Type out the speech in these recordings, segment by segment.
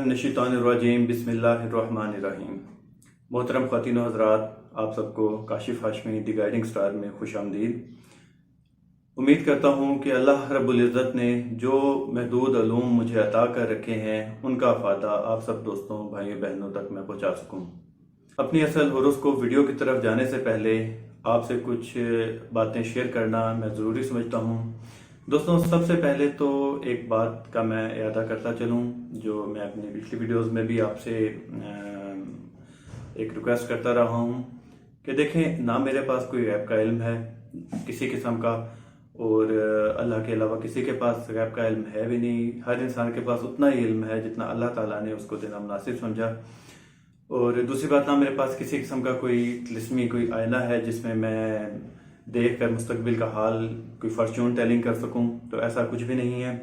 मिनश्शैतानिर्रजीम बिस्मिल्लाहिर्रहमानिर्रहीम। मोहतरम ख़वातीन व हज़रात, आप सबको Kashif Hashmi the guiding star में खुश आमदीद। उम्मीद करता हूँ कि अल्लाह रब्बुल इज़्ज़त ने जो महदूद उलूम मुझे अता कर रखे हैं उनका फ़ायदा आप सब दोस्तों भाइयों बहनों तक मैं पहुँचा सकूँ। अपनी असल होरोस्कोप वीडियो की तरफ जाने से पहले आपसे कुछ बातें शेयर करना मैं ज़रूरी समझता हूँ। दोस्तों, सबसे पहले तो एक बात का मैं इरादा करता चलूँ जो मैं अपनी पिछली वीडियोस में भी आपसे एक रिक्वेस्ट करता रहा हूँ कि देखें, ना मेरे पास कोई गैब का इल्म है किसी किस्म का, और अल्लाह के अलावा किसी के पास गैब का इल्म है भी नहीं। हर इंसान के पास उतना ही इल्म है जितना अल्लाह ताला ने उसको देना मुनासिब समझा। और दूसरी बात, ना मेरे पास किसी किस्म का कोई तिलिस्मी कोई आईना है जिसमें मैं देख कर मुस्तकबिल का हाल कोई फॉर्चून टेलिंग कर सकूं, तो ऐसा कुछ भी नहीं है।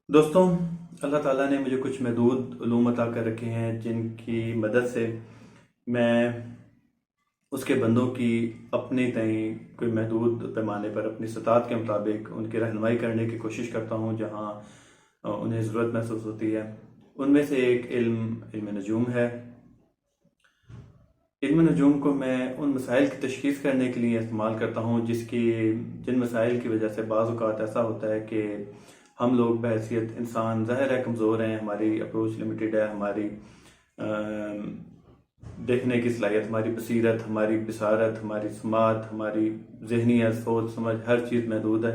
दोस्तों, अल्लाह ताला ने मुझे कुछ महदूद उलूम अता कर रखे हैं जिनकी मदद से मैं उसके बंदों की अपने तय कोई महदूद पैमाने पर अपनी सताहत के मुताबिक उनकी रहनुमाई करने की कोशिश करता हूँ जहाँ उन्हें ज़रूरत महसूस होती है। उनमें से एक इल्म नजूम है। इल्म नजूम को मैं उन मसाइल की तशख़ीस करने के लिए इस्तेमाल करता हूँ जिन मसाइल की वजह से बाज़ औक़ात ऐसा होता है कि हम लोग बहैसियत इंसान ज़ाहिर है कमज़ोर हैं, हमारी अप्रोच लिमिटेड है, हमारी देखने की सलाहियत, हमारी बसीरत, हमारी बिसारत, हमारी समात, हमारी जहनीत, सोच समझ हर चीज़ महदूद है।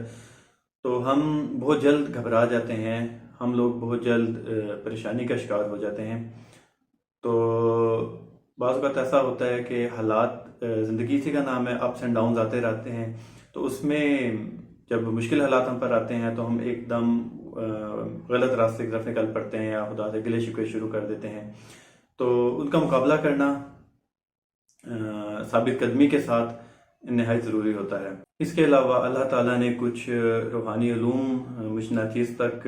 तो हम बहुत जल्द घबरा जाते हैं, हम लोग बहुत जल्द परेशानी का शिकार हो जाते हैं। तो बाज़ वक़्त ऐसा होता है कि हालात, ज़िंदगी इसी का नाम है, अप्स एंड डाउन्स आते रहते हैं। तो उसमें जब मुश्किल हालात हम पर आते हैं तो हम एकदम गलत रास्ते की तरफ निकल पड़ते हैं या खुदा से गिले शिकवे शुरू कर देते हैं। तो उनका मुकाबला करना साबित कदमी के साथ नहायत ज़रूरी होता है। इसके अलावा अल्लाह ताला ने कुछ रूहानी उलूम मुझ नाचीज़ तक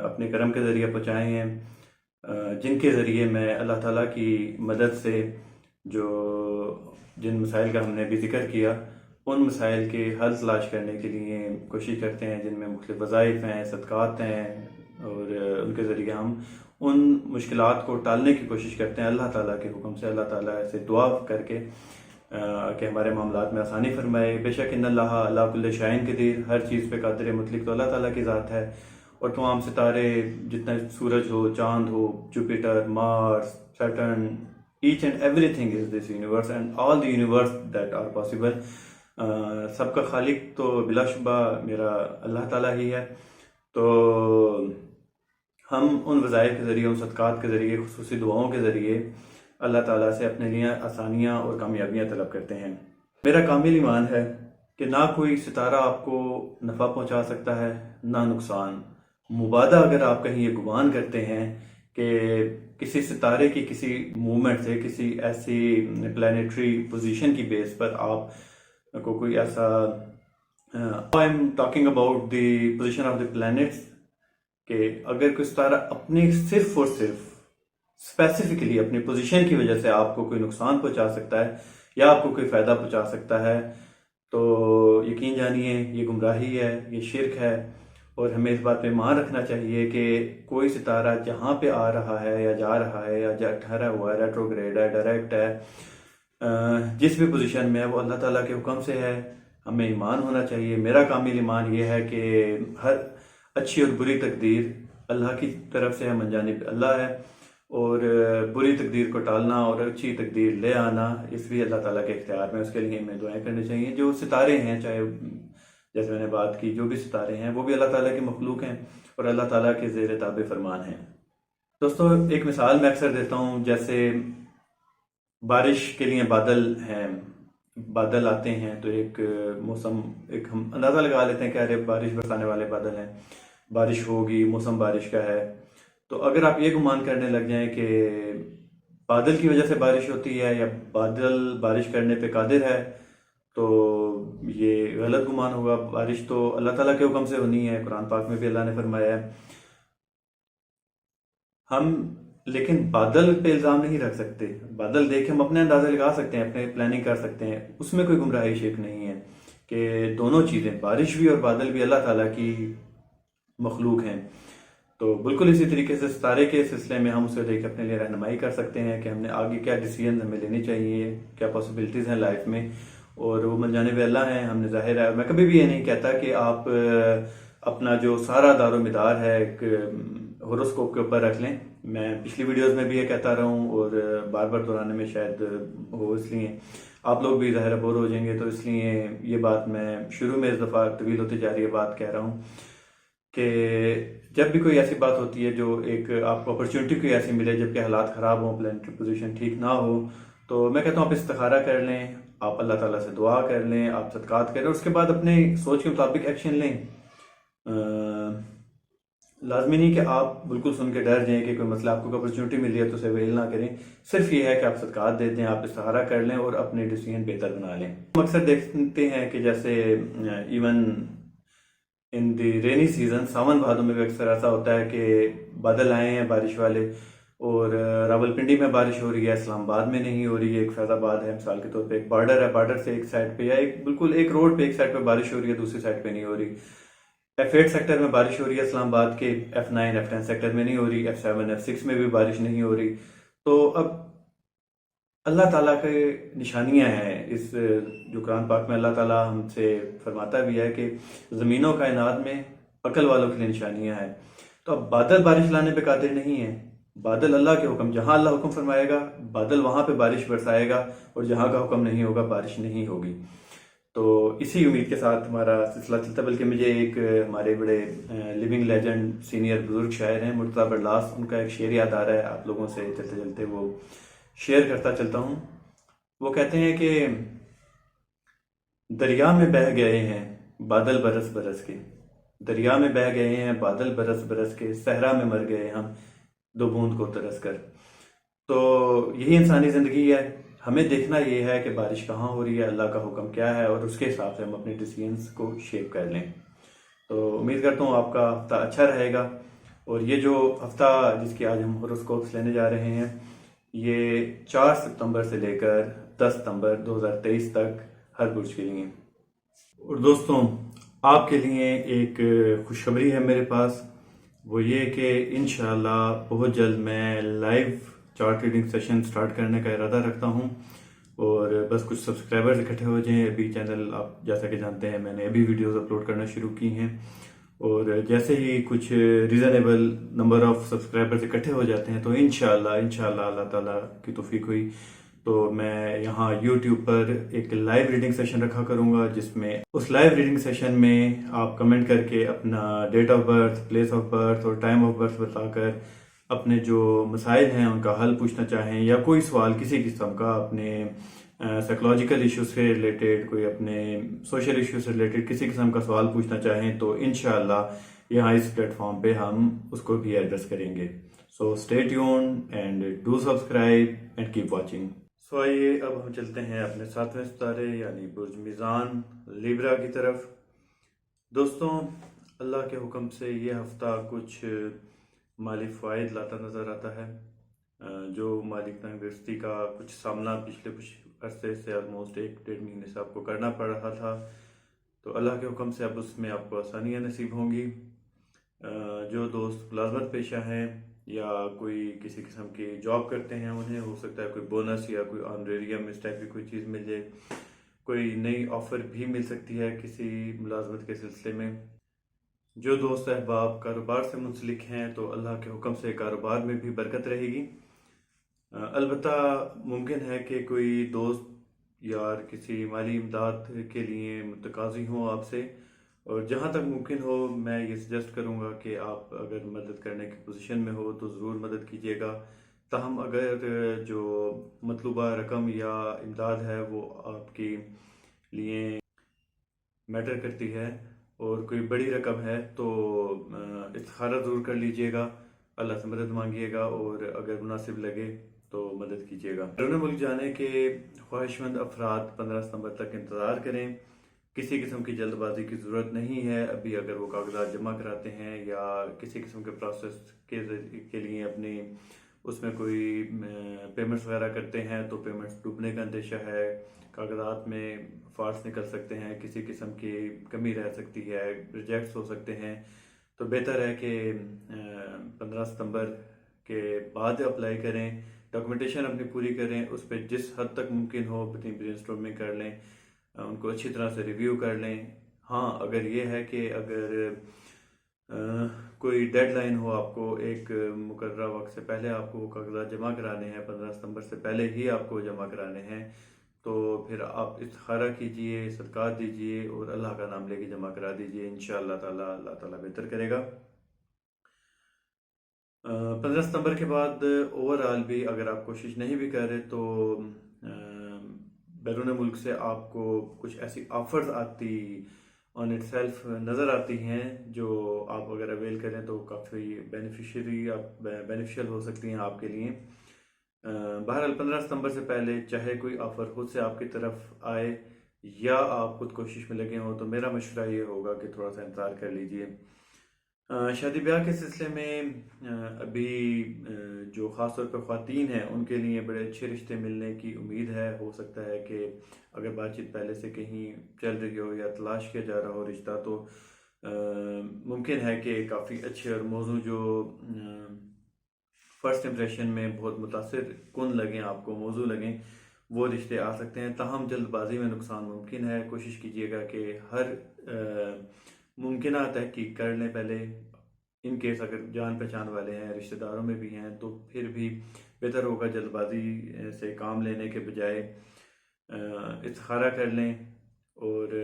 अपने करम के ज़रिए पहुँचाए हैं जिनके ज़रिए मैं अल्लाह ताला की मदद से जिन मसाइल का हमने भी जिक्र किया उन मसाइल के हल तलाश करने के लिए कोशिश करते हैं, जिनमें मुख्तलिफ़ वज़ाइफ हैं, सदक़ात हैं, और उनके ज़रिए हम उन मुश्किलात को टालने की कोशिश करते हैं अल्लाह ताला के हुक्म से, अल्लाह ताला से दुआ करके कि हमारे मामलात में आसानी फरमाए। बेशक इन्नल्लाह अला कुल्लि शैइन क़दीर, हर चीज़ पे कादिर मुतलक तो अल्लाह ताला की ज़ात है। और तमाम सितारे, जितना सूरज हो, चाँद हो, Jupiter, Mars, Saturn, each and everything is this universe and all the universe that are possible. सबका खालिक तो बिलाशुबा मेरा अल्लाह ताला ही है। तो हम उन वज़ाइफ के ज़रिए, उन सदक़ात के ज़रिए, खुसूसी दुआओं के ज़रिए अल्लाह ताला से अपने लिए आसानियाँ और कामयाबियाँ तलब करते हैं। मेरा कामिल ईमान है कि ना कोई सितारा आपको नफ़ा पहुँचा सकता है ना नुकसान। मुबादा अगर आप कहीं ये गुमान करते हैं कि किसी सितारे की किसी मूवमेंट से, किसी ऐसी प्लानिटरी पोजीशन की बेस पर आप को कोई ऐसा I am talking about the position of the planets, कि अगर कोई सितारा अपनी सिर्फ और सिर्फ स्पेसिफिकली अपनी पोजीशन की वजह से आपको कोई नुकसान पहुंचा सकता है या आपको कोई फ़ायदा पहुंचा सकता है, तो यकीन जानिए ये गुमराही है, ये शिरक है। और हमें इस बात पे मान रखना चाहिए कि कोई सितारा जहाँ पे आ रहा है या जा रहा है या ठहरा हुआ है, रेट्रोग्रेड है, डायरेक्ट है, जिस भी पोजीशन में है, वो अल्लाह ताला के हुक्म से है। हमें ईमान होना चाहिए। मेरा कामिल ईमान ये है कि हर अच्छी और बुरी तकदीर अल्लाह की तरफ से है, मनजानिब अल्लाह है, और बुरी तकदीर को टालना और अच्छी तकदीर ले आना इस भी अल्लाह ताला के इख्तियार में। उसके लिए हमें दुआएं करनी चाहिए। जो सितारे हैं, चाहे जैसे मैंने बात की, जो भी सितारे हैं वो भी अल्लाह ताला के मखलूक हैं और अल्लाह ताला के ज़ेर ताबे फरमान हैं। दोस्तों, एक मिसाल मैं अक्सर देता हूँ, जैसे बारिश के लिए बादल हैं, बादल आते हैं तो एक मौसम, एक हम अंदाज़ा लगा लेते हैं कि अरे बारिश बरसाने वाले बादल हैं, बारिश होगी, मौसम बारिश का है। तो अगर आप ये गुमान करने लग जाएं कि बादल की वजह से बारिश होती है या बादल बारिश करने पे कादिर है, तो ये गलत गुमान होगा। बारिश तो अल्लाह ताला के हुक्म से होनी है, कुरान पाक में भी अल्लाह ने फरमाया है। हम लेकिन बादल पे इल्ज़ाम नहीं रख सकते। बादल देख के हम अपने अंदाजे लगा सकते हैं, अपने प्लानिंग कर सकते हैं, उसमें कोई गुमराही शिरक नहीं है। कि दोनों चीज़ें, बारिश भी और बादल भी अल्लाह ताला की मखलूक हैं। तो बिल्कुल इसी तरीके से सितारे के सिलसिले में हम उसे देख अपने लिए रहनुमाई कर सकते हैं कि हमने आगे क्या डिसीजन हमें लेनी चाहिए, क्या पॉसिबिलिटीज़ हैं लाइफ में, और वो मन जानिब अल्लाह हैं। हमने जाहिर है, मैं कभी भी ये नहीं कहता कि आप अपना जो सारा दारोमदार है एक होरोस्कोप के ऊपर रख लें। मैं पिछली वीडियोस में भी ये कहता रहा हूँ और बार बार दोहराने में शायद हो, इसलिए आप लोग भी ज़ाहिर बोर हो जाएंगे, तो इसलिए ये बात मैं शुरू में इस दफ़ा तवील होती जा रही है बात कह रहा हूँ कि जब भी कोई ऐसी बात होती है जो एक आपको अपॉर्चुनिटी कोई ऐसी मिले जबकि हालात ख़राब हों, प्लानिटरी पोजीशन ठीक ना हो, तो मैं कहता हूँ आप इस्तिखारा कर लें, आप अल्लाह ताला से दुआ कर लें, आप सदकात करें, उसके बाद अपने सोच के मुताबिक एक्शन लें। लाजमी नहीं कि आप बिल्कुल सुन के डर जाएं कि कोई मसला आपको अपॉर्चुनिटी मिल रही है तो उसे वेल ना करें। सिर्फ ये है कि आप सदकात दे दें, आप इस्तिखारा कर लें और अपने डिसीजन बेहतर बना लें। हम अक्सर देखते हैं कि जैसे even in the rainy season, Sawan Bhadon में भी अक्सर ऐसा होता है कि बादल आए हैं बारिश वाले, और रावलपिंडी में बारिश हो रही है, इस्लामाबाद में नहीं हो रही है, एक फैजाबाद है मिसाल के तौर पे, एक बॉर्डर है, बॉर्डर से एक साइड पे या एक बिल्कुल एक रोड पे एक साइड पे बारिश हो रही है, दूसरी साइड पे नहीं हो रही। F8 सेक्टर में बारिश हो रही है इस्लामाबाद के, F9 F10 सेक्टर में नहीं हो रही, F7 F6 में भी बारिश नहीं हो रही। तो अब अल्लाह ताला के निशानियां हैं, इस जो कुरान पाक में अल्लाह ताला हमसे फरमाता भी है कि ज़मीनों कायनात में अकल वालों के लिए निशानियां हैं। तो अब बादल बारिश लाने पे कादिर नहीं है, बादल अल्लाह के हुक्म, जहां अल्लाह हुक्म फरमाएगा बादल वहां पे बारिश बरसाएगा, और जहां का हुक्म नहीं होगा बारिश नहीं होगी। तो इसी उम्मीद के साथ हमारा सिलसिला चलता, बल्कि मुझे एक हमारे बड़े लिविंग लेजेंड सीनियर बुजुर्ग शायर हैं मुर्तज़ा बरलास, उनका एक शेर याद आ रहा है, आप लोगों से चलते चलते वो शेयर करता चलता हूँ। वो कहते हैं कि दरिया में बह गए हैं बादल बरस बरस के, दरिया में बह गए हैं बादल बरस बरस के, सहरा में मर गए हम दो बूंद को तरस कर। तो यही इंसानी ज़िंदगी है, हमें देखना ये है कि बारिश कहाँ हो रही है, अल्लाह का हुक्म क्या है, और उसके हिसाब से हम अपने डिसीजंस को शेप कर लें। तो उम्मीद करता हूँ आपका हफ्ता अच्छा रहेगा, और ये जो हफ्ता जिसकी आज हम होरोस्कोप्स लेने जा रहे हैं, ये 4 सितंबर से लेकर 10 सितंबर 2023 तक हर बुर्ज के लिए। और दोस्तों, आपके लिए एक खुशखबरी है मेरे पास, वो ये कि इंशाल्लाह बहुत जल्द मैं live chart reading session start करने का इरादा रखता हूँ, और बस कुछ सब्सक्राइबर्स इकट्ठे हो जाएं। अभी चैनल, आप जैसा कि जानते हैं, मैंने अभी वीडियोस अपलोड करना शुरू की हैं, और जैसे ही कुछ रीज़नेबल नंबर ऑफ सब्सक्राइबर्स इकट्ठे हो जाते हैं तो इंशाल्लाह अल्लाह ताला की तौफीक हुई तो मैं यहाँ यूट्यूब पर एक लाइव रीडिंग सेशन रखा करूँगा, जिसमें उस लाइव रीडिंग सेशन में आप कमेंट करके अपना date of birth, place of birth और टाइम ऑफ बर्थ बताकर अपने जो मसाइल हैं उनका हल पूछना चाहें, या कोई सवाल किसी किस्म का अपने साइकोलॉजिकल इश्यूज से रिलेटेड, कोई अपने सोशल इश्यूज से रिलेटेड किसी किस्म का सवाल पूछना चाहें, तो इंशाल्लाह यहाँ इस प्लेटफॉर्म पे हम उसको भी एड्रेस करेंगे। So stay tuned and do subscribe and keep watching. So आइए अब हम चलते हैं अपने 7वें सितारे यानी बुर्ज मीज़ान लिब्रा की तरफ। दोस्तों, अल्लाह के हुक्म से ये हफ्ता कुछ माली फ़ायद लाता नज़र आता है। जो माली तंगदस्ती का कुछ सामना पिछले कुछ अरसे से ऑलमोस्ट 1-1.5 महीने से आपको करना पड़ रहा था, तो अल्लाह के हुक्म से अब उसमें आपको आसानियाँ नसीब होंगी। जो दोस्त मुलाजमत पेशा हैं या कोई किसी किस्म की जॉब करते हैं, उन्हें हो सकता है कोई बोनस या कोई ऑनरेरियम इस टाइप की कोई चीज़ मिल जाए, कोई नई ऑफ़र भी मिल सकती है किसी मुलाजमत के सिलसिले में। जो दोस्त अहबाब कारोबार से मुंसलिक हैं तो अल्लाह के हुक्म से कारोबार में भी बरकत रहेगी। अलबत्ता मुमकिन है कि कोई दोस्त यार किसी माली इमदाद के लिए मुतकाज़ी हों आपसे, और जहाँ तक मुमकिन हो मैं ये सजेस्ट करूँगा कि आप अगर मदद करने की पोजीशन में हो तो ज़रूर मदद कीजिएगा। ताहम अगर जो मतलूबा रकम या इमदाद है वो आपके लिए मैटर करती है और कोई बड़ी रकम है तो इस्तिखारा ज़रूर कर लीजिएगा, अल्लाह से मदद मांगिएगा, और अगर मुनासिब लगे तो मदद कीजिएगा। बैरून मुल्क जाने के ख्वाहिशमंद अफराद 15 सितंबर तक इंतज़ार करें, किसी किस्म की जल्दबाजी की ज़रूरत नहीं है। अभी अगर वो कागजात जमा कराते हैं या किसी किस्म के प्रोसेस के लिए अपनी उसमें कोई पेमेंट्स वगैरह करते हैं तो पेमेंट्स डूबने का अंदेशा है, कागजात में फॉल्ट्स निकल सकते हैं, किसी किस्म की कमी रह सकती है, रिजेक्ट्स हो सकते हैं। तो बेहतर है कि 15 सितंबर के बाद अप्लाई करें, डॉक्यूमेंटेशन अपनी पूरी करें, उस पर जिस हद तक मुमकिन हो अपनी ब्रेनस्टॉर्मिंग कर लें, उनको अच्छी तरह से रिव्यू कर लें। हाँ, अगर ये है कि अगर कोई डेडलाइन हो, आपको एक मुकर्ररा वक्त से पहले आपको वो कागजात जमा कराने हैं, 15 सितंबर से पहले ही आपको जमा कराने हैं, तो फिर आप इस्तिखारा कीजिए, सदक़ात दीजिए और अल्लाह का नाम लेके जमा करा दीजिए। इंशाअल्लाह ताला अल्लाह ताला बेहतर करेगा। 15 सितंबर के बाद ओवरऑल भी अगर आप कोशिश नहीं भी कर रहे तो बैरून मुल्क से आपको कुछ ऐसी ऑफर्स आती ऑन इट सेल्फ नज़र आती हैं जो आप अगर अवेल करें तो काफ़ी बेनिफिशियल हो सकती हैं आपके लिए। बहरहाल 15 सितंबर से पहले चाहे कोई ऑफ़र खुद से आपकी तरफ आए या आप खुद कोशिश में लगे हों, तो मेरा मशवरा ये होगा कि थोड़ा सा इंतज़ार कर लीजिए। शादी ब्याह के सिलसिले में अभी जो ख़ास तौर पर ख़वातीन हैं उनके लिए बड़े अच्छे रिश्ते मिलने की उम्मीद है। हो सकता है कि अगर बातचीत पहले से कहीं चल रही हो या तलाश किया जा रहा हो रिश्ता, तो मुमकिन है कि काफ़ी अच्छे और मौजू जो फर्स्ट इम्प्रेशन में बहुत मुतासिर कुन लगें, आपको मौजू लगें, वो रिश्ते आ सकते हैं। ताहम जल्दबाजी में नुकसान मुमकिन है। कोशिश कीजिएगा कि हर मुमकिन तहकीक कर लें पहले। इन केस अगर जान पहचान वाले हैं, रिश्तेदारों में भी हैं, तो फिर भी बेहतर होगा जल्दबाजी से काम लेने के बजाय इस्तिखारा कर लें और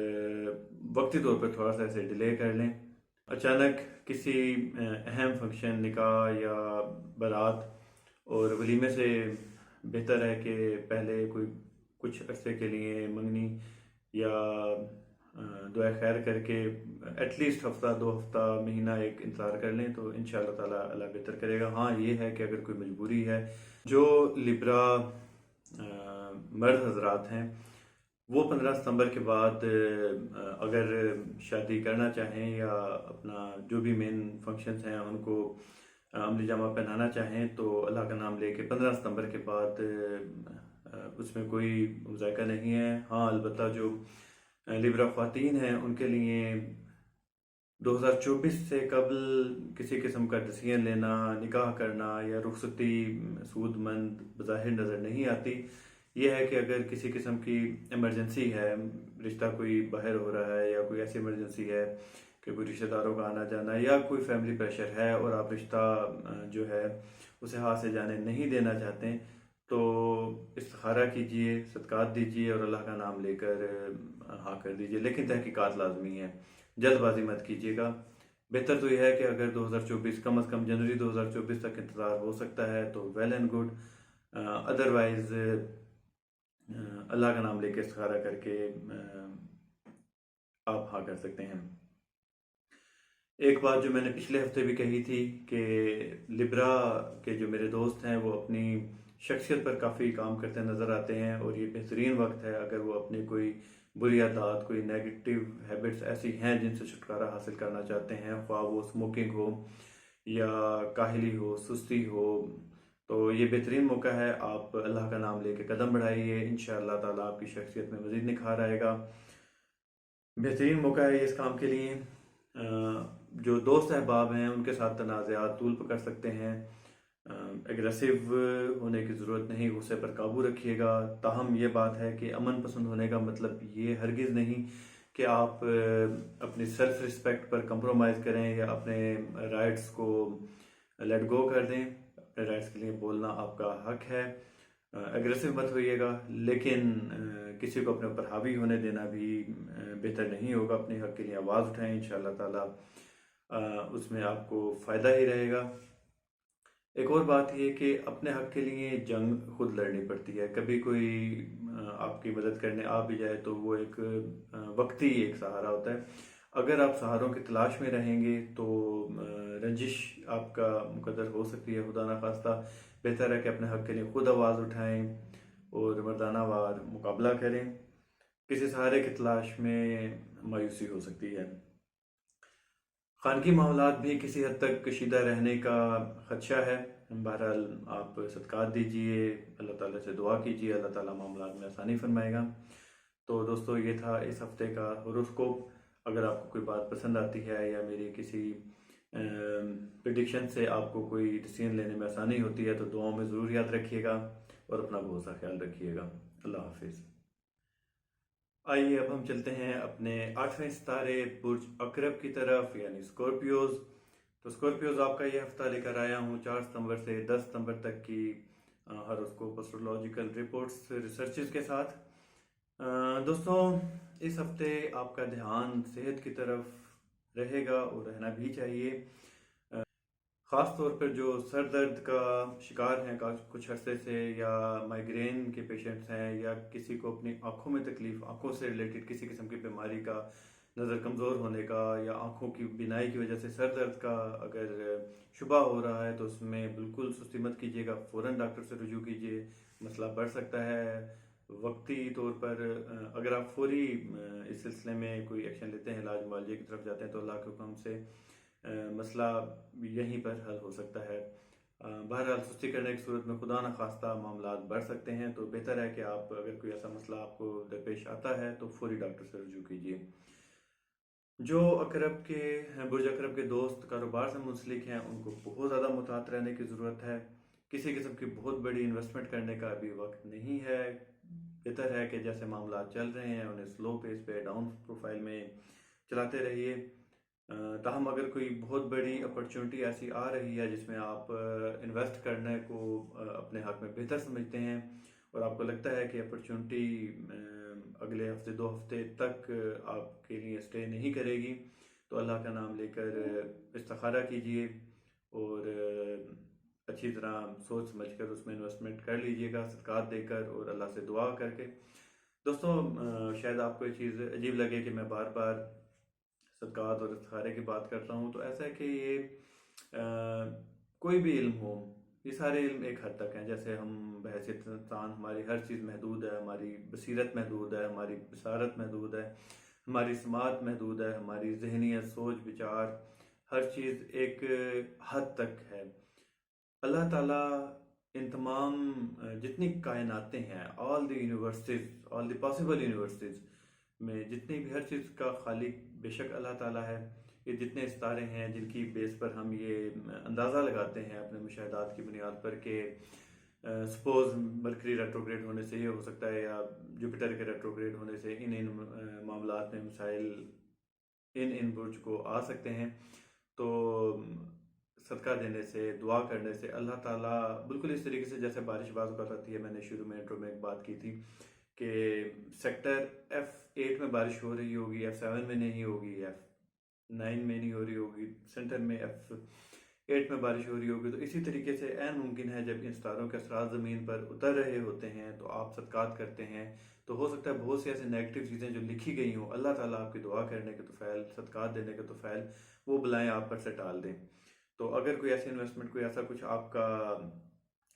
वक्ती तौर पर थोड़ा सा ऐसे डिले कर लें। अचानक किसी अहम फंक्शन, निकाह या बारात और वलीमे से बेहतर है कि पहले कोई कुछ अरसे के लिए मंगनी या दुआ खैर करके एटलीस्ट हफ्ता 2 हफ्ता महीना एक इंतज़ार कर लें, तो इंशाअल्लाह ताला अल्लाह बेहतर करेगा। हाँ, ये है कि अगर कोई मजबूरी है, जो लिब्रा मर्द हजरात हैं वो 15 सितंबर के बाद अगर शादी करना चाहें या अपना जो भी मेन फंक्शंस हैं उनको अमली जामा पहनाना चाहें, तो अल्लाह का नाम लेके 15 सितंबर के बाद उसमें कोई मुज़ायका नहीं है। हाँ, अलबत्ता जो लिब्रा ख्वातीन हैं उनके लिए 2024 से कबल किसी किस्म का डिसीजन लेना, निकाह करना या रुखसती सूदमंद बज़ाहिर नज़र नहीं आती। यह है कि अगर किसी किस्म की इमरजेंसी है, रिश्ता कोई बाहर हो रहा है या कोई ऐसी इमरजेंसी है कि कोई रिश्तेदारों का आना जाना या कोई फैमिली प्रेशर है और आप रिश्ता जो है उसे हाथ से जाने नहीं देना चाहते, तो इस्तिखारा कीजिए, सदक़ात दीजिए और अल्लाह का नाम लेकर हाँ कर दीजिए। लेकिन तहकीकात लाजमी है, जल्दबाजी मत कीजिएगा। बेहतर तो यह है कि अगर 2024 कम अज़ कम जनवरी 2024 तक इंतज़ार हो सकता है तो वेल एंड गुड, अदरवाइज़ अल्लाह का नाम लेके इस्तिखारा करके आप हाँ कर सकते हैं। एक बात जो मैंने पिछले हफ्ते भी कही थी कि लिब्रा के जो मेरे दोस्त हैं वो अपनी शख्सियत पर काफ़ी काम करते नज़र आते हैं और ये बेहतरीन वक्त है अगर वो अपनी कोई बुरी आदत, कोई नेगेटिव हैबिट्स ऐसी हैं जिनसे छुटकारा हासिल करना चाहते हैं, ख्वाह वो स्मोकिंग हो या काहली हो, सुस्ती हो, तो ये बेहतरीन मौका है। आप अल्लाह का नाम लेके कदम बढ़ाइए, इंशाअल्लाह ताला आपकी शख्सियत में मज़ीद निखार आएगा। बेहतरीन मौका है इस काम के लिए। जो दोस्त अहबाब हैं उनके साथ तनाज़ात तूल पकड़ सकते हैं। एग्रेसिव होने की ज़रूरत नहीं, गुस्से पर काबू रखिएगा। ताहम ये बात है कि अमन पसंद होने का मतलब ये हरगिज़ नहीं कि आप अपनी सेल्फ रिस्पेक्ट पर कंप्रोमाइज़ करें या अपने राइट्स को लेट गो कर दें। अपने राइट्स के लिए बोलना आपका हक है, एग्रेसिव मत होइएगा, लेकिन किसी को अपने ऊपर हावी होने देना भी बेहतर नहीं होगा। अपने हक के लिए आवाज़ उठाएं, इंशाअल्लाह ताला उसमें आपको फ़ायदा ही रहेगा। एक और बात ये कि अपने हक के लिए जंग खुद लड़नी पड़ती है। कभी कोई आपकी मदद करने आ भी जाए तो वो एक वक्ती एक सहारा होता है। अगर आप सहारों की तलाश में रहेंगे तो रंजिश आपका मुकद्दर हो सकती है, खुदा ना खास्ता। बेहतर है कि अपने हक के लिए खुद आवाज़ उठाएं और मर्दाना वार मुकाबला करें। किसी सहारे की तलाश में मायूसी हो सकती है। खानगी मामलात भी किसी हद तक कशीदा रहने का खदशा है। बहरहाल आप सदक़ात दीजिए, अल्लाह ताला से दुआ कीजिए, अल्लाह ताला मामलात में आसानी फरमाएगा। तो दोस्तों, ये था इस हफ्ते का होरोस्कोप। अगर आपको कोई बात पसंद आती है या मेरी किसी प्रिडिक्शन से आपको कोई डिसीजन लेने में आसानी होती है। तो दुआओं में ज़रूर याद रखिएगा और अपना बहुत सा ख्याल रखिएगा। अल्लाह हाफिज़। आइए अब हम चलते हैं अपने 8वें सितारे बुर्ज अकरब की तरफ, यानी स्कॉर्पियोज। तो स्कॉर्पियोज आपका ये हफ्ता लेकर आया हूँ 4 सितंबर से 10 सितंबर तक की हॉरोस्कोप एस्ट्रोलॉजिकल रिपोर्ट्स रिसर्चेस के साथ। दोस्तों, इस हफ्ते आपका ध्यान सेहत की तरफ रहेगा और रहना भी चाहिए। ख़ास तौर पर जो सर दर्द का शिकार हैं कुछ अरसे से, या माइग्रेन के पेशेंट्स हैं, या किसी को अपनी आंखों में तकलीफ, आंखों से रिलेटेड किसी किस्म की बीमारी का, नज़र कमज़ोर होने का, या आंखों की बिनाई की वजह से सर दर्द का अगर शुबा हो रहा है, तो उसमें बिल्कुल सुस्ती मत कीजिएगा, फ़ौरन डॉक्टर से रुजू कीजिए। मसला बढ़ सकता है वक्ती तौर पर। अगर आप फौरी इस सिलसिले में कोई एक्शन लेते हैं, इलाज मुआवजे की तरफ जाते हैं, तो अल्लाह के हुक्म से मसला यहीं पर हल हो सकता है। बहरहाल सुस्ती करने की सूरत में खुदा न खास्ता मामला बढ़ सकते हैं, तो बेहतर है कि आप, अगर कोई ऐसा मसला आपको दरपेश आता है, तो फौरी डॉक्टर से रुजू कीजिए। जो बुर्ज अकरब के दोस्त कारोबार से मुंसलिक हैं, उनको बहुत ज़्यादा मुतात रहने की ज़रूरत है। किसी किस्म की बहुत बड़ी इन्वेस्टमेंट करने का अभी वक्त नहीं है। बेहतर है कि जैसे मामला चल रहे हैं उन्हें स्लो पेस पे, डाउन प्रोफाइल में चलाते रहिए। ताहम अगर कोई बहुत बड़ी अपॉर्चुनिटी ऐसी आ रही है जिसमें आप इन्वेस्ट करने को अपने हाथ में बेहतर समझते हैं, और आपको लगता है कि अपॉर्चुनिटी अगले हफ्ते 2 हफ्ते तक आपके लिए स्टे नहीं करेगी, तो अल्लाह का नाम लेकर इस्तिखारा कीजिए और अच्छी तरह सोच समझ कर उसमें इन्वेस्टमेंट कर लीजिएगा, सदक़ात देकर और अल्लाह से दुआ करके। दोस्तों, शायद आपको ये चीज़ अजीब लगे कि मैं बार बार सदक़ात और इस्तिखारे की बात करता हूँ, तो ऐसा है कि ये कोई भी इल्म हो, ये सारे इल्म एक हद तक हैं। जैसे हम बहैसियत इंसान, हमारी हर चीज़ महदूद है, हमारी बसीरत महदूद है, हमारी बसारत महदूद है, हमारी समात महदूद है, हमारी जहनीत, सोच, विचार, हर चीज़ एक हद तक है। अल्लाह ताला इन तमाम जितनी कायनातें हैं, all the universities, all the possible universities में जितनी भी हर चीज़ का खालिक बेशक अल्लाह ताला है। ये जितने सितारे हैं जिनकी बेस पर हम ये अंदाज़ा लगाते हैं अपने मुशाहदात की बुनियाद पर कि सपोज मरकरी रेट्रोग्रेड होने से ये हो सकता है, या जुपिटर के रेट्रोग्रेड होने से इन मामलात में मसाइल इन बुर्ज को आ सकते हैं। तो सदका देने से, दुआ करने से अल्लाह ताला बिल्कुल इस तरीके से, जैसे बारिश बाज़ बात आती है, मैंने शुरू में इंट्रो में एक बात की थी कि सेक्टर F8 में बारिश हो रही होगी, F7 में नहीं होगी, F9 में नहीं हो रही होगी, सेंटर में F8 में बारिश हो रही होगी। तो इसी तरीके से ऐन मुमकिन है जब इन सितारों के असरात ज़मीन पर उतर रहे होते हैं, तो आप सदकात करते हैं, तो हो सकता है बहुत सी ऐसी नेगेटिव चीज़ें जो लिखी गई हों, अल्लाह ताला आपकी दुआ करने के तोफ़ैल, सदकात देने के तोफ़ैल, वो बलाएँ आप पर से टाल दें। तो अगर कोई ऐसी इन्वेस्टमेंट, कोई ऐसा कुछ आपका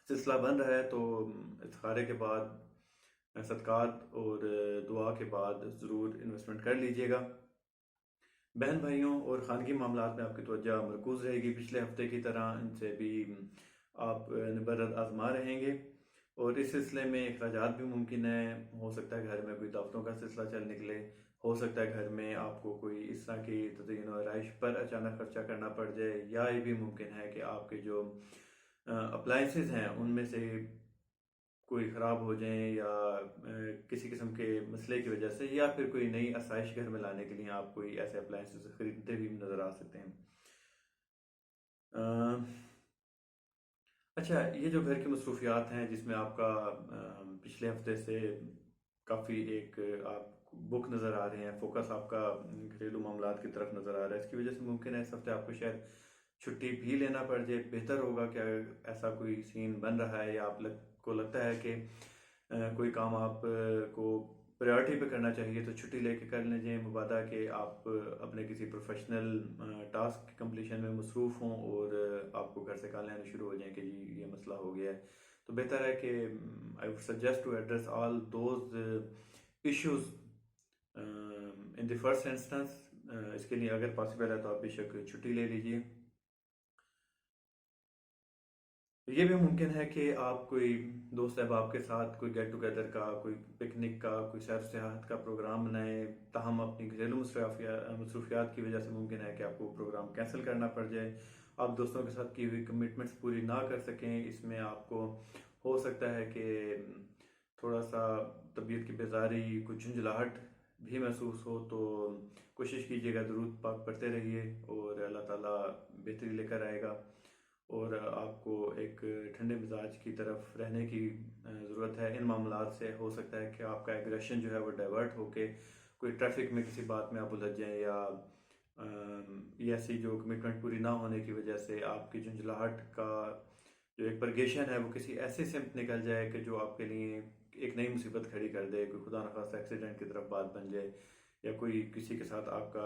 सिलसिला बन रहा है, तो इस्तिखारे के बाद, सदकात और दुआ के बाद ज़रूर इन्वेस्टमेंट कर लीजिएगा। बहन भाइयों और ख़ानगी मामलात में आपकी तवज्जो मरकूज़ रहेगी पिछले हफ्ते की तरह, इनसे भी आप निबरत आजमा रहेंगे। और इस सिलसिले में अखराजात भी मुमकिन है, हो सकता है घर में कोई दावतों का सिलसिला चल निकले, हो सकता है घर में आपको कोई इस तरह की तज़यीन और आराइश पर अचानक खर्चा करना पड़ जाए, या ये भी मुमकिन है कि आपके जो अप्लाइंसेस हैं उनमें से कोई ख़राब हो जाएं, या किसी किस्म के मसले की वजह से, या फिर कोई नई आसाइश घर में लाने के लिए आप कोई ऐसे अप्लाइंसेस खरीदते भी नज़र आ सकते हैं। अच्छा, ये जो घर की मसरूफियात हैं जिसमें आपका पिछले हफ्ते से काफ़ी एक आप बुक नज़र आ रहे हैं, फोकस आपका घरेलू मामलात की तरफ नज़र आ रहा है, इसकी वजह से मुमकिन है इस हफ्ते आपको शायद छुट्टी भी लेना पड़ जाए। बेहतर होगा कि अगर ऐसा कोई सीन बन रहा है, या को लगता है कि कोई काम आप को प्रायोरिटी पे करना चाहिए, तो छुट्टी लेके कर लीजिए, मुबादा कि आप अपने किसी प्रोफेशनल टास्क की कंप्लीशन में मसरूफ़ हों और आपको घर से कॉल आने शुरू हो जाएं कि जी ये मसला हो गया है। तो बेहतर है कि I would suggest to address all those issues in the first instance. इसके लिए अगर पॉसिबल है तो आप बेशक छुट्टी ले लीजिए। ये भी मुमकिन है कि आप कोई दोस्त अहबाब के साथ कोई गेट टुगेदर का, कोई पिकनिक का, कोई सैर सयाहत का प्रोग्राम बनाएं, ताहम अपनी घरेलू मसरूफियात की वजह से मुमकिन है कि आपको प्रोग्राम कैंसिल करना पड़ जाए, आप दोस्तों के साथ की हुई कमिटमेंट्स पूरी ना कर सकें। इसमें आपको हो सकता है कि थोड़ा सा तबीयत की बेजारी, कुछ झुंझलाहट भी महसूस हो, तो कोशिश कीजिएगा दुरूद पाक पढ़ते रहिए और अल्लाह ताला बेहतरी लेकर आएगा और आपको एक ठंडे मिजाज की तरफ रहने की ज़रूरत है। इन मामलात से हो सकता है कि आपका एग्रेशन जो है वो डाइवर्ट होके कोई ट्रैफिक में किसी बात में आप उलझ जाएं, या ये ऐसी जो कमिटमेंट पूरी ना होने की वजह से आपकी झुंझलाहट का जो एक परगेशन है वो किसी ऐसे सिमत निकल जाए कि जो आपके लिए एक नई मुसीबत खड़ी कर दे, कोई खुदा न खास्ता एक्सीडेंट की तरफ बात बन जाए, या कोई किसी के साथ आपका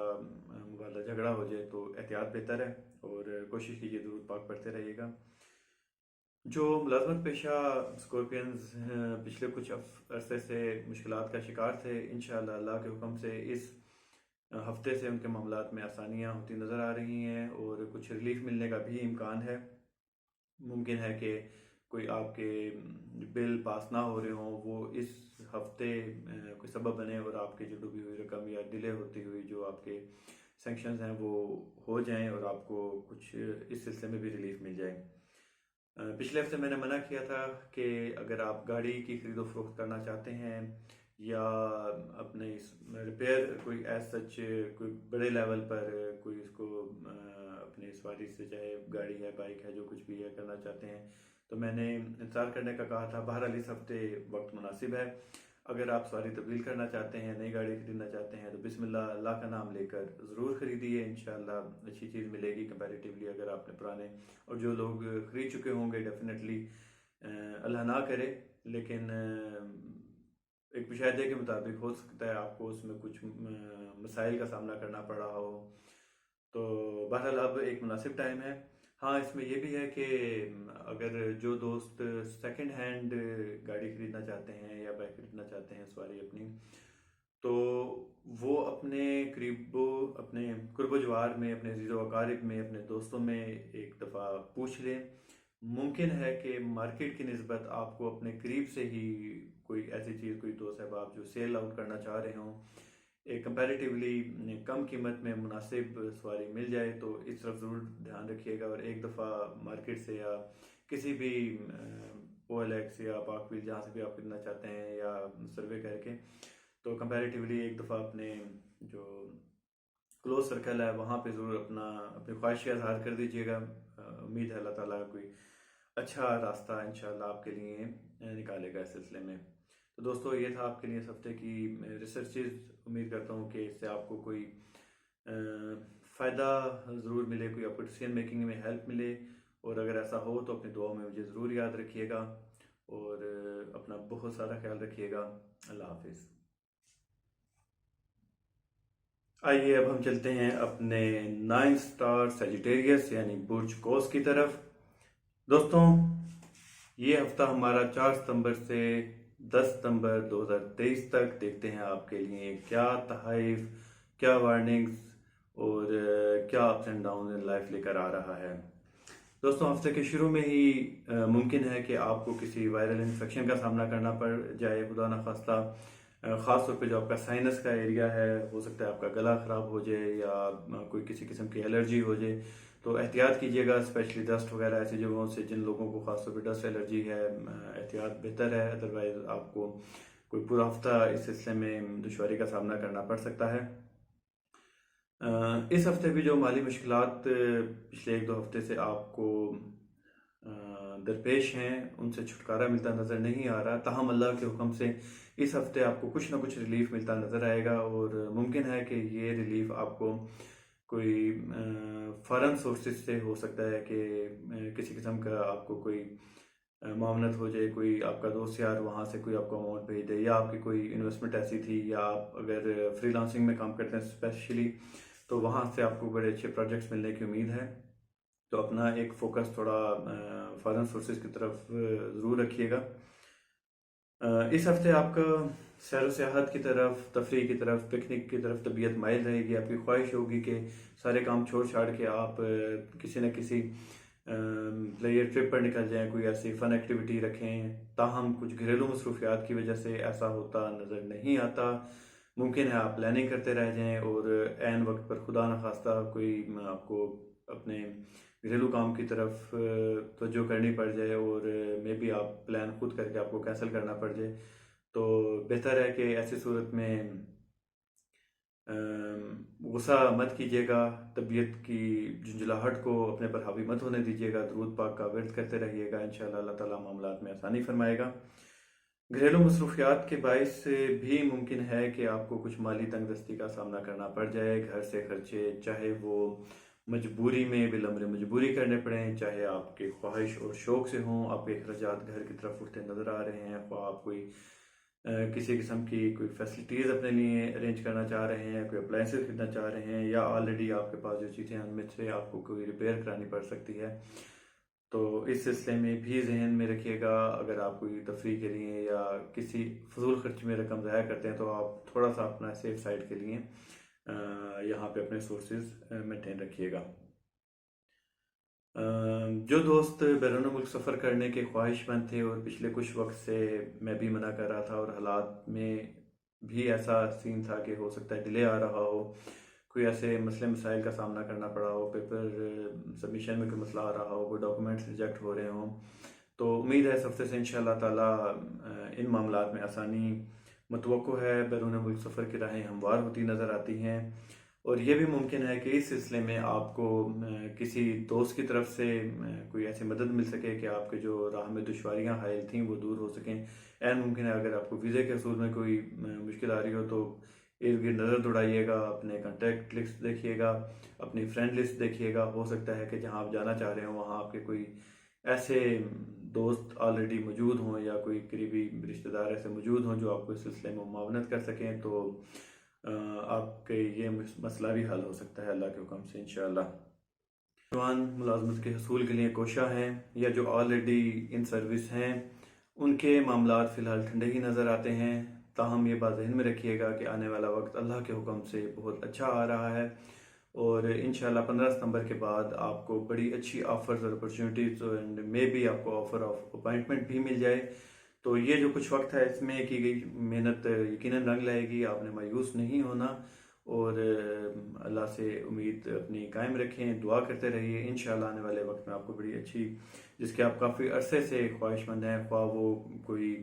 मुबाला झगड़ा हो जाए। तो एहतियात बेहतर है और कोशिश कीजिए दुरूद पाक पढ़ते रहिएगा। जो मुलाजमत पेशा स्कॉर्पियंस पिछले कुछ अरसे से मुश्किलात का शिकार थे, इंशाअल्लाह अल्लाह के हुक्म से इस हफ्ते से उनके मामलात में आसानियाँ होती नज़र आ रही हैं और कुछ रिलीफ मिलने का भी इम्कान है। मुमकिन है कि कोई आपके बिल पास ना हो रहे हों, वो इस हफ्ते कोई सबब बने और आपकी जो डूबी हुई रकम या डिले होती हुई जो आपके सेंक्शंस हैं वो हो जाएं और आपको कुछ इस सिलसिले में भी रिलीफ मिल जाए। पिछले हफ्ते मैंने मना किया था कि अगर आप गाड़ी की खरीदो फरोख्त करना चाहते हैं या अपने इस रिपेयर कोई एज सच कोई बड़े लेवल पर कोई इसको अपनी सवारी से, चाहे गाड़ी है, बाइक है, जो कुछ भी है, करना चाहते हैं, तो मैंने इंतज़ार करने का कहा था। बहरहाल इस हफ्ते वक्त मुनासिब है। अगर आप सवारी तब्दील करना चाहते हैं, नई गाड़ी खरीदना चाहते हैं, तो बिस्मिल्लाह अल्लाह का नाम लेकर ज़रूर ख़रीदिए। इंशाअल्लाह अच्छी चीज़ मिलेगी कंपैरेटिवली अगर आपने पुराने, और जो लोग ख़रीद चुके होंगे डेफिनेटली अल्लाह ना करे, लेकिन एक मुशाहिदे के मुताबिक हो सकता है आपको उसमें कुछ मसाइल का सामना करना पड़ रहा हो। तो बहरहाल अब एक मुनासिब टाइम है। हाँ, इसमें यह भी है कि अगर जो दोस्त सेकंड हैंड गाड़ी खरीदना चाहते हैं या बाइक खरीदना चाहते हैं सवारी अपनी, तो वो अपने करीबो अपने कुर्बो जवार में, अपने अजीज़ो अकारिब में, अपने दोस्तों में एक दफ़ा पूछ लें। मुमकिन है कि मार्केट की निस्बत आपको अपने करीब से ही कोई ऐसी चीज़, कोई दोस्त अहबाब जो सेल आउट करना चाह रहे हों, एक कंपैरेटिवली कम कीमत में मुनासिब सवारी मिल जाए, तो इस तरफ ज़रूर ध्यान रखिएगा। और एक दफ़ा मार्केट से या किसी भी OLX या पाकविल, जहाँ से भी आप खरीदना चाहते हैं, या सर्वे करके, तो कंपैरेटिवली एक दफ़ा अपने जो क्लोज सर्कल है वहाँ पे ज़रूर अपनी ख्वाहिश इज़हार कर दीजिएगा। उम्मीद है अल्लाह ताला कोई अच्छा रास्ता इंशाल्लाह आपके लिए निकालेगा इस सिलसिले में। तो दोस्तों, ये था आपके लिए इस हफ्ते की रिसर्चेज। उम्मीद करता हूँ कि इससे आपको कोई फ़ायदा ज़रूर मिले, कोई आपको डिसीजन मेकिंग में हेल्प मिले, और अगर ऐसा हो तो अपनी दुआओं में मुझे ज़रूर याद रखिएगा और अपना बहुत सारा ख्याल रखिएगा। अल्लाह हाफिज़। आइए अब हम चलते हैं अपने 9 स्टार सजिटेरियस यानी बुर्ज कोस की तरफ। दोस्तों, ये हफ्ता हमारा 4 सितंबर से 10 सितंबर 2023 तक देखते हैं आपके लिए क्या तहाइफ, क्या वार्निंग्स और क्या ups and down in life लेकर आ रहा है। दोस्तों, हफ्ते के शुरू में ही मुमकिन है कि आपको किसी वायरल इन्फेक्शन का सामना करना पड़ जाए, खुदा न खास्ता। ख़ास तौर पे जो आपका साइनस का एरिया है, हो सकता है आपका गला ख़राब हो जाए या कोई किसी किस्म की एलर्जी हो जाए, तो एहतियात कीजिएगा, स्पेशली डस्ट वगैरह ऐसी जगहों से जिन लोगों को ख़ास तौर पे डस्ट एलर्जी है। एहतियात बेहतर है, अदरवाइज़ आपको कोई पूरा हफ्ता इस सिलसिले में दुश्वारी का सामना करना पड़ सकता है। इस हफ्ते भी जो माली मुश्किलात पिछले 1-2 हफ्ते से आपको दरपेश हैं, उनसे छुटकारा मिलता नज़र नहीं आ रहा। ताहम अल्लाह के हुक्म से इस हफ्ते आपको कुछ ना कुछ रिलीफ मिलता नज़र आएगा, और मुमकिन है कि ये रिलीफ आपको कोई फॉरेन सोर्सेज से हो सकता है कि किसी किस्म का आपको कोई मामनत हो जाए, कोई आपका दोस्त यार वहाँ से कोई आपको अमाउंट भेज दे, या आपकी कोई इन्वेस्टमेंट ऐसी थी, या आप अगर फ्रीलांसिंग में काम करते हैं स्पेशली, तो वहाँ से आपको बड़े अच्छे प्रोजेक्ट्स मिलने की उम्मीद है। तो अपना एक फोकस थोड़ा फॉरेन सोर्सेज की तरफ ज़रूर रखिएगा। इस हफ्ते आपका सैर सयाहत की तरफ, तफरीह की तरफ, पिकनिक की तरफ तबीयत माइल रहेगी। आपकी ख्वाहिश होगी कि सारे काम छोड़ छाड़ के आप किसी न किसी प्लेयर ट्रिप पर निकल जाएं, कोई ऐसी फ़न एक्टिविटी रखें। ताहम कुछ घरेलू मसरूफियात की वजह से ऐसा होता नज़र नहीं आता। मुमकिन है आप प्लानिंग करते रह जाएं और ऐन वक्त पर खुदा न खास्ता कोई आपको अपने घरेलू काम की तरफ तवज्जो करनी पड़ जाए और मे बी आप प्लान खुद करके आपको कैंसिल करना पड़ जाए। तो बेहतर है कि ऐसी सूरत में गुस्सा मत कीजिएगा, तबीयत की झुंझलाहट को अपने पर हावी मत होने दीजिएगा, दरूद पाक का विर्द करते रहिएगा। इंशाअल्लाह अल्लाह ताला मामलात में आसानी फरमाएगा। घरेलू मसरूफियात के बायस से भी मुमकिन है कि आपको कुछ माली तंगदस्ती का सामना करना पड़ जाए। घर से खर्चे, चाहे वो मजबूरी में बिलम्र मजबूरी करने पड़ें, चाहे आपके ख्वाहिश और शौक से हों। आपके अखराजात घर की तरफ उठते नज़र आ रहे हैं, ख्वाह आप कोई किसी किस्म की कोई फैसिलिटीज़ अपने लिए अरेंज करना चाह रहे हैं, कोई अप्लाइंसेस खरीदना चाह रहे हैं, या ऑलरेडी आपके पास जो चीज़ें हैं उनमें से आपको कोई रिपेयर करानी पड़ सकती है। तो इस सिलसिले में भी जहन में रखिएगा। अगर आप कोई तफरीह के लिए या किसी फजूल खर्च में रकम ज़ाया करते हैं तो आप थोड़ा सा अपना सेफ साइड के लिए यहाँ पे अपने सोर्सेज मेंटेन रखिएगा। जो दोस्त बैरून मुल्क सफ़र करने के ख्वाहिशमंद थे और पिछले कुछ वक्त से मैं भी मना कर रहा था और हालात में भी ऐसा सीन था कि हो सकता है डिले आ रहा हो, कोई ऐसे मसले मसाइल का सामना करना पड़ा हो, पेपर सबमिशन में कोई मसला आ रहा हो, कोई डॉक्यूमेंट्स रिजेक्ट हो रहे हों, तो उम्मीद है इस हफ्ते से इंशाअल्लाह ताला इन मामलात में आसानी मुतवक्को है। बैरून मुल्क सफ़र की राहें हमवार होती नज़र आती हैं और ये भी मुमकिन है कि इस सिलसिले में आपको किसी दोस्त की तरफ से कोई ऐसी मदद मिल सके कि आपके जो राह में दुश्वारियाँ हायल थीं वो दूर हो सकें। ऐन मुमकिन है अगर आपको वीज़े के असूल में कोई मुश्किल आ रही हो तो इर्द गिर्द नज़र दौड़ाइएगा, अपने कॉन्टैक्ट लिस्ट देखिएगा, अपनी फ्रेंड लिस्ट देखिएगा। हो सकता है कि जहाँ आप जाना चाह रहे हो वहाँ आपके कोई ऐसे दोस्त ऑलरेडी मौजूद हों या कोई करीबी रिश्तेदार ऐसे मौजूद हों जो आपको इस सिलसिले में मुआवनत कर सकें, तो आपके ये मसला भी हल हो सकता है अल्लाह के हुक्म से इंशाअल्लाह। जवान मुलाजमत के हसूल के लिए कोशा हैं या जो ऑलरेडी इन सर्विस हैं उनके मामलात फ़िलहाल ठंडे ही नज़र आते हैं। ताहम ये बात ज़हन में रखिएगा कि आने वाला वक्त अल्लाह के हुक्म से बहुत अच्छा आ रहा है और इंशाअल्लाह 15 सितंबर के बाद आपको बड़ी अच्छी ऑफ़र्स और अपॉर्चुनिटीज़ एंड मे बी आपको ऑफ़र ऑफ अपॉइंटमेंट भी मिल जाए। तो ये जो कुछ वक्त है इसमें की गई मेहनत यकीनन रंग लाएगी। आपने मायूस नहीं होना और अल्लाह से उम्मीद अपनी कायम रखें, दुआ करते रहिए। इंशाअल्लाह आने वाले वक्त में आपको बड़ी अच्छी, जिसके आप काफ़ी अरसे से ख्वाहिशमंद हैं, ख्वाह वो कोई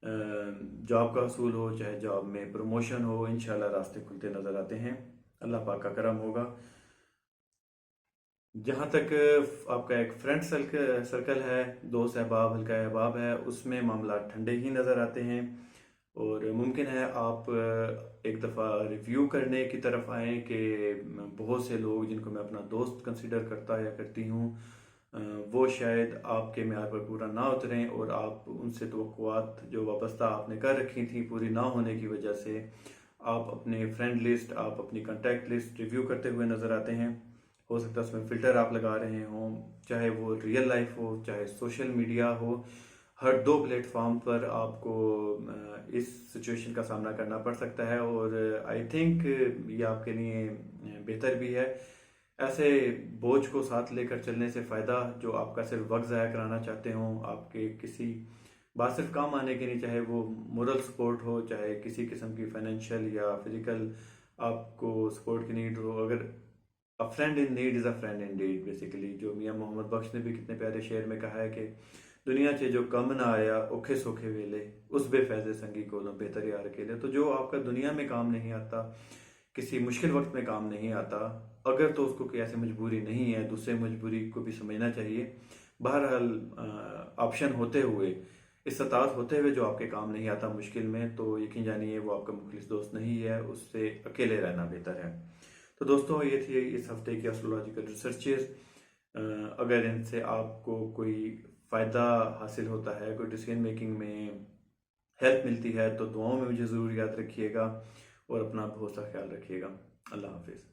जॉब का हसूल हो, चाहे जॉब में प्रमोशन हो, इंशाअल्लाह रास्ते खुलते नज़र आते हैं। अल्लाह पाक का करम होगा। जहाँ तक आपका एक फ्रेंड सर्कल है, दोस्त अहबाब, हल्का अहबाब है, उसमें मामला ठंडे ही नज़र आते हैं और मुमकिन है आप एक दफ़ा रिव्यू करने की तरफ आएँ कि बहुत से लोग जिनको मैं अपना दोस्त कंसिडर करता या करती हूँ वो शायद आपके म्यार पर पूरा ना उतरें और आप उनसे तवक्कुआत जो वाबस्ता आपने कर रखी थी पूरी ना होने की वजह से आप अपने फ्रेंड लिस्ट, आप अपनी कॉन्टैक्ट लिस्ट रिव्यू करते हुए नज़र आते हैं। हो सकता है उसमें फ़िल्टर आप लगा रहे हों, चाहे वो रियल लाइफ हो चाहे सोशल मीडिया हो, हर दो प्लेटफॉर्म पर आपको इस सिचुएशन का सामना करना पड़ सकता है और आई थिंक ये आपके लिए बेहतर भी है। ऐसे बोझ को साथ लेकर चलने से फ़ायदा जो आपका सिर्फ वक्त ज़ाया कराना चाहते हों, आपके किसी बात सिर्फ काम आने के नहीं, चाहे वो मोरल सपोर्ट हो, चाहे किसी किस्म की फाइनेंशियल या फिजिकल आपको सपोर्ट की नीड हो, अगर a friend in need is a friend in deed, basically जो मियाँ मोहम्मद बख्श ने भी कितने प्यारे शेर में कहा है कि दुनिया चे जो कम ना आया औखे सौखे वेले उस बेफैज़े संगी को बेहतर यार अकेले। तो जो आपका दुनिया में काम नहीं आता, किसी मुश्किल वक्त में काम नहीं आता, अगर तो उसको कोई ऐसी मजबूरी नहीं है, दूसरे मजबूरी को भी समझना चाहिए। बहरहाल ऑप्शन होते हुए, इस्तात होते हुए जो आपके काम नहीं आता मुश्किल में, तो यकीन जानिए वो आपका मुखलिस दोस्त नहीं है, उससे अकेले रहना बेहतर है। तो दोस्तों ये थी इस हफ्ते की एस्ट्रोलॉजिकल रिसर्चेस। अगर इनसे आपको कोई फ़ायदा हासिल होता है, कोई डिसीजन मेकिंग में हेल्प मिलती है, तो दुआओं में मुझे ज़रूर याद रखिएगा और अपना बहुत सा ख्याल रखिएगा। अल्लाह हाफिज़।